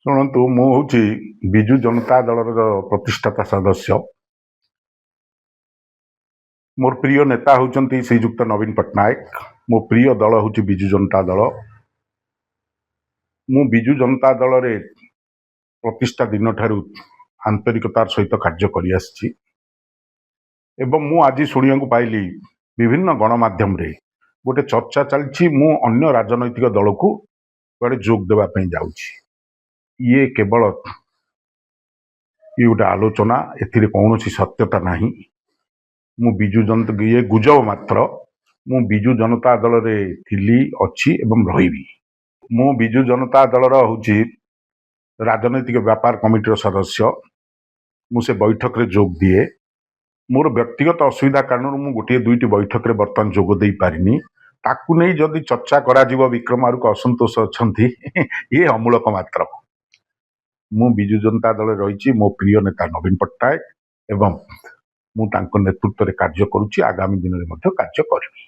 ଶୁଣନ୍ତୁ, ମୁଁ ହେଉଛି ବିଜୁ ଜନତା ଦଳର ପ୍ରତିଷ୍ଠାତା ସଦସ୍ୟ। ମୋର ପ୍ରିୟ ନେତା ହେଉଛନ୍ତି ଶ୍ରୀଯୁକ୍ତ ନବୀନ ପଟ୍ଟନାୟକ। ମୋ ପ୍ରିୟ ଦଳ ହେଉଛି ବିଜୁ ଜନତା ଦଳ। ମୁଁ ବିଜୁ ଜନତା ଦଳରେ ପ୍ରତିଷ୍ଠା ଦିନଠାରୁ ଆନ୍ତରିକତାର ସହିତ କାର୍ଯ୍ୟ କରିଆସିଛି ଏବଂ ମୁଁ ଆଜି ଶୁଣିବାକୁ ପାଇଲି ବିଭିନ୍ନ ଗଣମାଧ୍ୟମରେ ଗୋଟେ ଚର୍ଚ୍ଚା ଚାଲିଛି ମୁଁ ଅନ୍ୟ ରାଜନୈତିକ ଦଳକୁ କୁଆଡ଼େ ଯୋଗ ଦେବା ପାଇଁ ଯାଉଛି। ଇଏ କେବଳ ଗୋଟେ ଆଲୋଚନା, ଏଥିରେ କୌଣସି ସତ୍ୟତା ନାହିଁ। ମୁଁ ବିଜୁ ଜନତା ଇଏ ଗୁଜବ ମାତ୍ର। ମୁଁ ବିଜୁ ଜନତା ଦଳରେ ଥିଲି, ଅଛି ଏବଂ ରହିବି। ମୁଁ ବିଜୁ ଜନତା ଦଳର ହେଉଛି ରାଜନୈତିକ ବ୍ୟାପାର କମିଟିର ସଦସ୍ୟ। ମୁଁ ସେ ବୈଠକରେ ଯୋଗ ଦିଏ। ମୋର ବ୍ୟକ୍ତିଗତ ଅସୁବିଧା କାରଣରୁ ମୁଁ ଗୋଟିଏ ଦୁଇଟି ବୈଠକରେ ବର୍ତ୍ତମାନ ଯୋଗ ଦେଇପାରିନି। ତାକୁ ନେଇ ଯଦି ଚର୍ଚ୍ଚା କରାଯିବ ବିକ୍ରମ ଆରୁକ ଅସନ୍ତୋଷ ଅଛନ୍ତି, ଇଏ ଅମୂଳକ ମାତ୍ର। ମୁଁ ବିଜୁ ଜନତା ଦଳରେ ରହିଛି। ମୋ ପ୍ରିୟ ନେତା ନବୀନ ପଟ୍ଟନାୟକ ଏବଂ ମୁଁ ତାଙ୍କ ନେତୃତ୍ୱରେ କାର୍ଯ୍ୟ କରୁଛି, ଆଗାମୀ ଦିନରେ ମଧ୍ୟ କାର୍ଯ୍ୟ କରିବି।